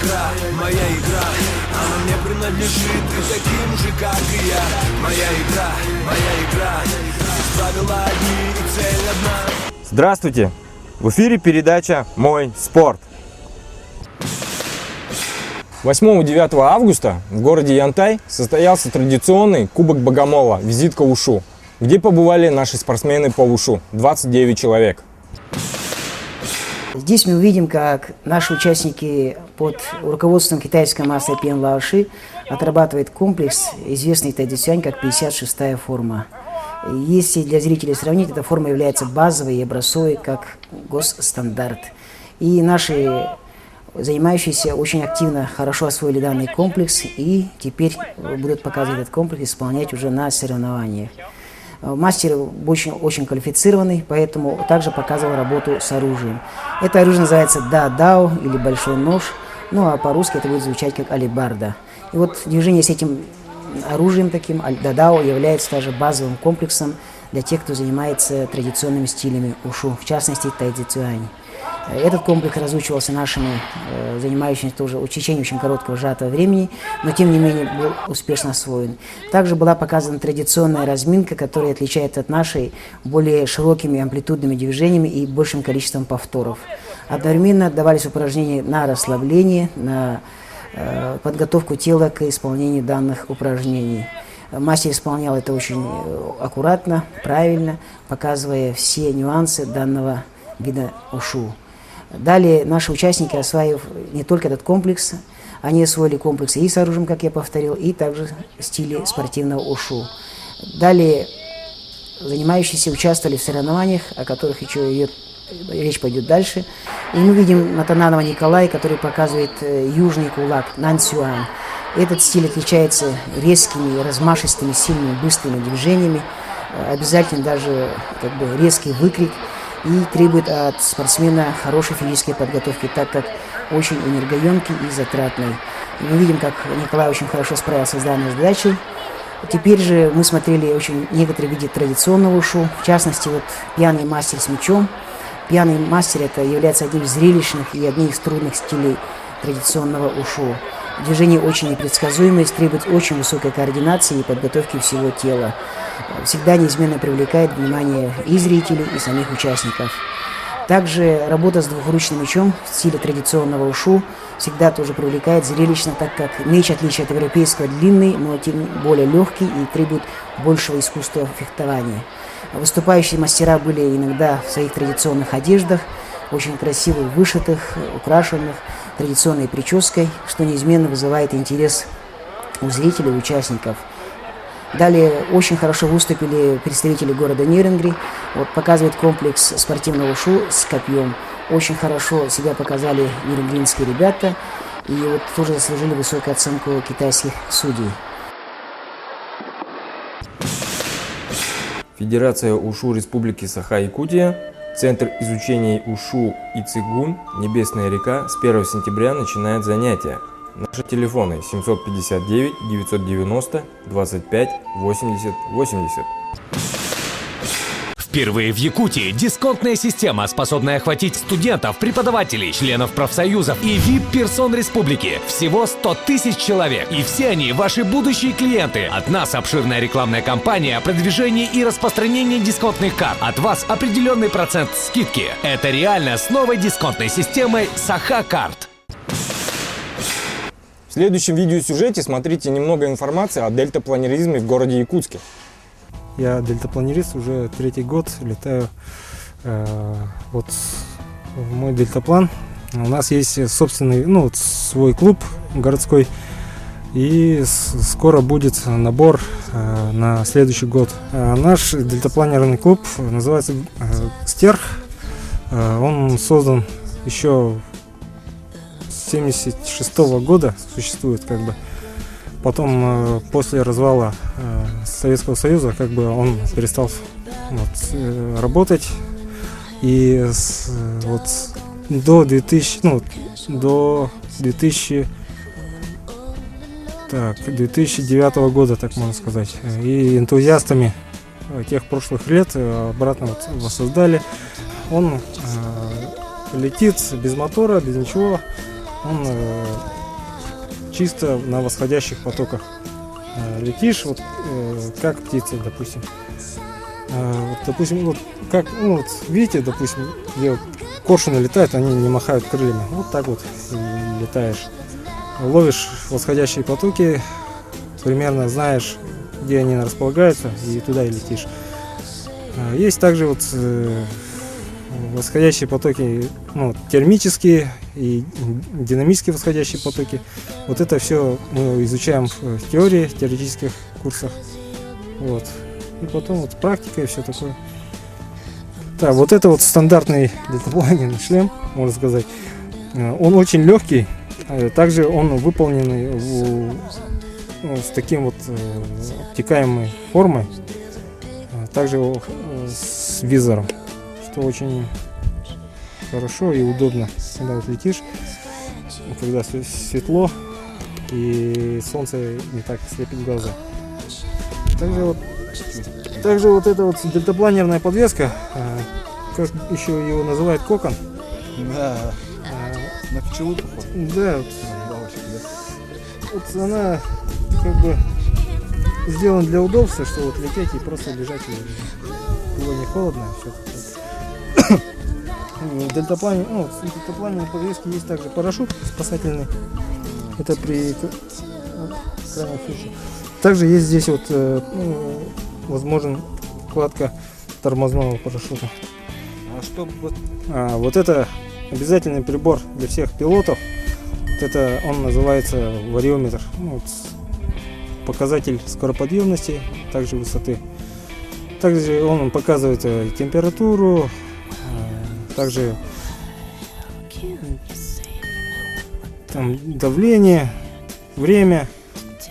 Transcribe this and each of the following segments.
моя игра, она мне принадлежит, ты таким же, как и я. Моя игра, правила одни и цель одна. Здравствуйте! В эфире передача «Мой спорт». 8-9 августа в городе Янтай состоялся традиционный Кубок Богомола «Визитка УШУ», где побывали наши спортсмены по УШУ, 29 человек. Здесь мы увидим, как наши участники под руководством китайского мастера Пен Лаоши отрабатывают комплекс, известный традиционно как 56-я форма. Если для зрителей сравнить, эта форма является базовой и образцовой как госстандарт. И наши занимающиеся очень активно, хорошо освоили данный комплекс и теперь будут показывать этот комплекс, исполнять уже на соревнованиях. Мастер очень квалифицированный, поэтому также показывал работу с оружием. Это оружие называется дадао или большой нож, ну а по-русски это будет звучать как алебарда. И вот движение с этим оружием таким, дадао, является также базовым комплексом для тех, кто занимается традиционными стилями ушу, в частности тайцзицюань. Этот комплекс разучивался нашими занимающимися тоже в течение очень короткого сжатого времени, но тем не менее был успешно освоен. Также была показана традиционная разминка, которая отличается от нашей более широкими амплитудными движениями и большим количеством повторов. Одновременно давались упражнения на расслабление, на подготовку тела к исполнению данных упражнений. Мастер исполнял это очень аккуратно, правильно, показывая все нюансы данного вида ушу. Далее наши участники, осваив не только этот комплекс, они освоили комплексы и с оружием, как я повторил, и также в стиле спортивного ушу. Далее занимающиеся участвовали в соревнованиях, о которых еще речь пойдет дальше. И мы видим Матананова Николая, который показывает южный кулак, нанцюань. Этот стиль отличается резкими, размашистыми, сильными, быстрыми движениями, обязательно даже резкий выкрик, и требует от спортсмена хорошей физической подготовки, так как очень энергоемкий и затратный. И мы видим, как Николай очень хорошо справился с данной задачей. Теперь же мы смотрели некоторые виды традиционного ушу, в частности, пьяный мастер с мечом. Пьяный мастер это является одним из зрелищных и одним из трудных стилей традиционного ушу. Движение очень непредсказуемое, требует очень высокой координации и подготовки всего тела. Всегда неизменно привлекает внимание и зрителей, и самих участников. Также работа с двухручным мечом в стиле традиционного ушу всегда тоже привлекает зрелищно, так как меч, в отличие от европейского, длинный, но тем более легкий и требует большего искусства фехтования. Выступающие мастера были иногда в своих традиционных одеждах, очень красивых, вышитых, украшенных традиционной прической, что неизменно вызывает интерес у зрителей и участников. Далее очень хорошо выступили представители города Нерюнгри. Показывает комплекс спортивного ушу с копьем. Очень хорошо себя показали нерюнгринские ребята и тоже заслужили высокую оценку китайских судей. Федерация УШУ Республики Саха-Якутия, Центр изучения УШУ и Цигун, Небесная река, с 1 сентября начинает занятия. Наши телефоны 759 990 25 80 80. Впервые в Якутии дисконтная система, способная охватить студентов, преподавателей, членов профсоюзов и VIP-персон республики. Всего 100 тысяч человек. И все они ваши будущие клиенты. От нас обширная рекламная кампания, продвижение и распространение дисконтных карт. От вас определенный процент скидки. Это реально с новой дисконтной системой Саха-карт. В следующем видеосюжете смотрите немного информации о дельтапланеризме в городе Якутске. Я дельтапланерист, уже 3-й год летаю в мой дельтаплан. У нас есть собственный, свой клуб городской, и скоро будет набор на следующий год. Наш дельтапланерный клуб называется «Стерх». Он создан еще с 1976 года, существует Потом, после развала Советского Союза, он перестал работать. И до 2009 года, так можно сказать. И энтузиастами тех прошлых лет обратно воссоздали. Он летит без мотора, без ничего. Он чисто на восходящих потоках. Летишь, вот как птица, допустим. Вот, допустим, вот как, ну, вот, видите, допустим, где вот коршуны летают, они не махают крыльями. Вот так вот и летаешь. Ловишь восходящие потоки, примерно знаешь, где они располагаются, и туда и летишь. Есть также вот восходящие потоки, ну, термические и динамические восходящие потоки. Вот это все мы изучаем в теории, в теоретических курсах. Вот. И потом вот практика и все такое. Да, вот это вот стандартный дельтапланерный шлем, можно сказать. Он очень легкий. Также он выполнен с таким вот обтекаемой формой. Также с визором, что очень хорошо и удобно, когда вот летишь, когда светло и солнце не так слепит глаза. Также вот эта вот дельтапланерная подвеска, как еще его называют, кокон. Да, на пчелу похож. Да, вот она как бы сделана для удобства, что вот лететь и просто лежать, и было не холодно. В дельтапланерной подвеске есть также парашют спасательный. Это при крайнем случае. Также есть здесь вот возможен вкладка тормозного парашюта. А что Вот это обязательный прибор для всех пилотов. Вот это он называется вариометр. Вот, показатель скороподъемности, также высоты. Также он показывает температуру, также там давление, время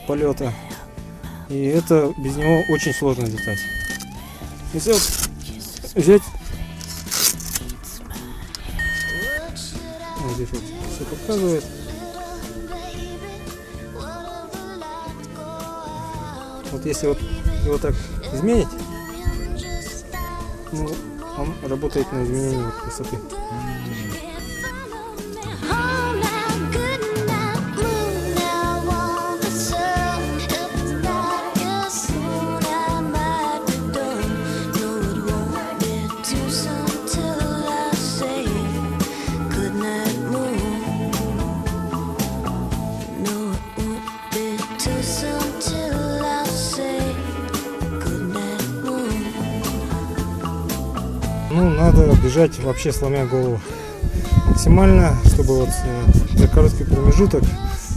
полета. И это без него очень сложно летать. Если вот взять, вот здесь вот все показывает. Вот если вот его так изменить, ну, он работает на изменение вот высоты. Ну, надо бежать вообще сломя голову максимально, чтобы вот за короткий промежуток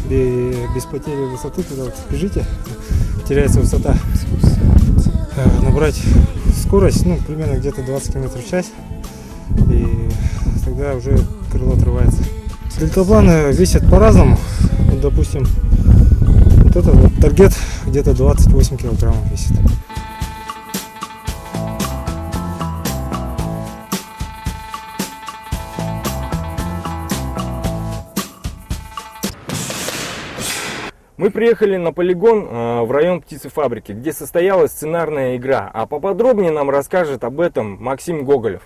без потери высоты, когда вот бежите, теряется высота, набрать скорость, ну, примерно где-то 20 км в час, и тогда уже крыло отрывается. Дельтапланы весят по-разному. Вот, допустим, вот это вот таргет где-то 28 килограммов весит. Мы приехали на полигон в район птицефабрики, где состоялась сценарная игра. А поподробнее нам расскажет об этом Максим Гоголев.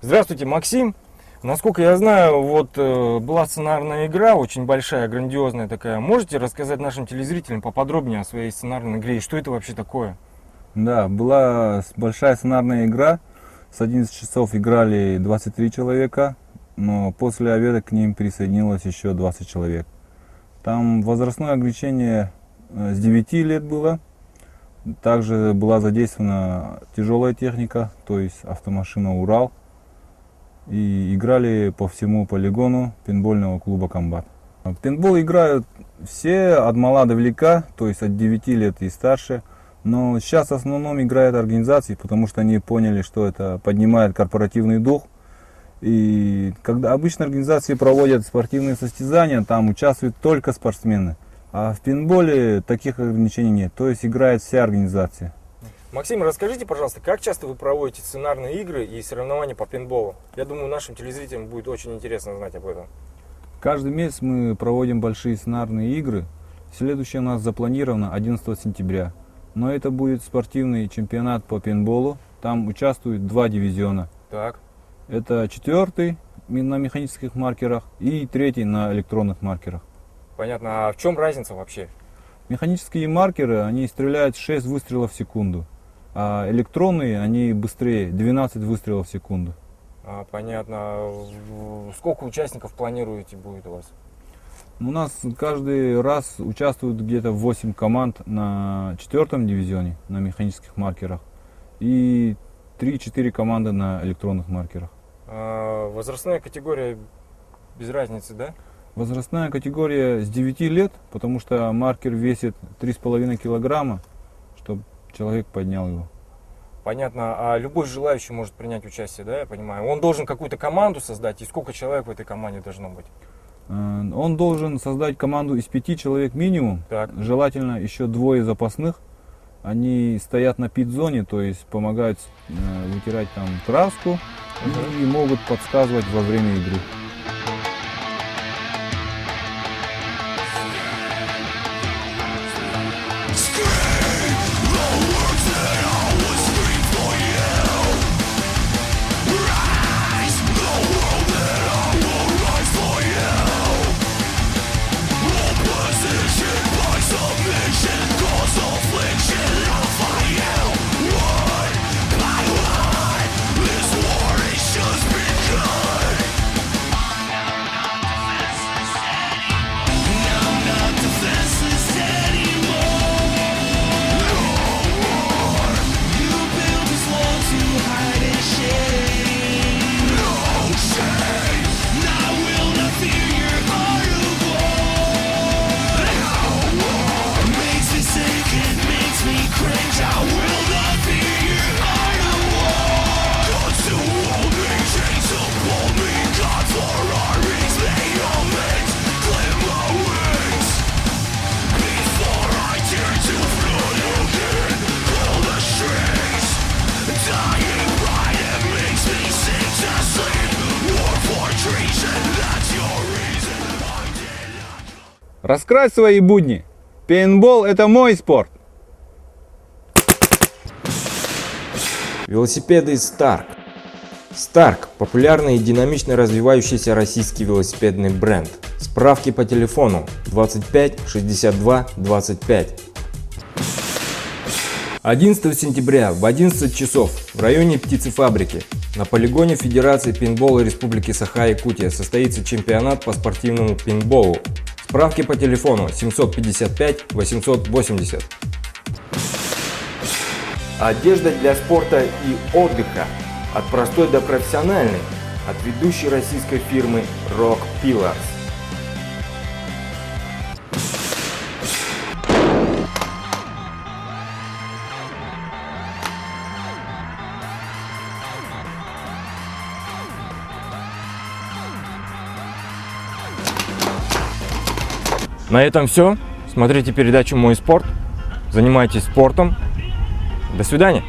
Здравствуйте, Максим. Насколько я знаю, вот была сценарная игра, очень большая, грандиозная такая. Можете рассказать нашим телезрителям поподробнее о своей сценарной игре и что это вообще такое? Да, была большая сценарная игра. С 11 часов играли 23 человека, но после обеда к ним присоединилось еще 20 человек. Там возрастное ограничение с 9 лет было. Также была задействована тяжелая техника, то есть автомашина «Урал». И играли по всему полигону пейнтбольного клуба «Комбат». В пейнтбол играют все от мала до велика, то есть от 9 лет и старше. Но сейчас в основном играют организации, потому что они поняли, что это поднимает корпоративный дух. И когда обычно организации проводят спортивные состязания, там участвуют только спортсмены. А в пейнтболе таких ограничений нет, то есть играет вся организация. Максим, расскажите, пожалуйста, как часто вы проводите сценарные игры и соревнования по пейнтболу? Я думаю, нашим телезрителям будет очень интересно знать об этом. Каждый месяц мы проводим большие сценарные игры. Следующее у нас запланировано 11 сентября. Но это будет спортивный чемпионат по пейнтболу. Там участвуют 2 дивизиона. Так. Это 4-й на механических маркерах и 3-й на электронных маркерах. Понятно. А в чем разница вообще? Механические маркеры, они стреляют 6 выстрелов в секунду, а электронные, они быстрее, 12 выстрелов в секунду. Понятно. Сколько участников планируете будет у вас? У нас каждый раз участвуют где-то 8 команд на 4-м дивизионе, на механических маркерах, и 3-4 команды на электронных маркерах. Возрастная категория без разницы, да? Возрастная категория с 9 лет, потому что маркер весит 3,5 килограмма, чтобы человек поднял его. Понятно. А любой желающий может принять участие, да, я понимаю? Он должен какую-то команду создать, и сколько человек в этой команде должно быть? Он должен создать команду из 5 человек минимум, Так. желательно еще 2 запасных. Они стоят на пит-зоне, то есть помогают вытирать там краску и могут подсказывать во время игры. Раскрась свои будни. Пейнтбол – это мой спорт. Велосипеды Stark. Stark – популярный и динамично развивающийся российский велосипедный бренд. Справки по телефону 25 62 25. 11 сентября в 11 часов в районе птицефабрики на полигоне Федерации пейнтбола Республики Саха-Якутия состоится чемпионат по спортивному пейнтболу. Справки по телефону 755 880. Одежда для спорта и отдыха. От простой до профессиональной. От ведущей российской фирмы Rock Pillars. На этом все. Смотрите передачу «Мой спорт». Занимайтесь спортом. До свидания.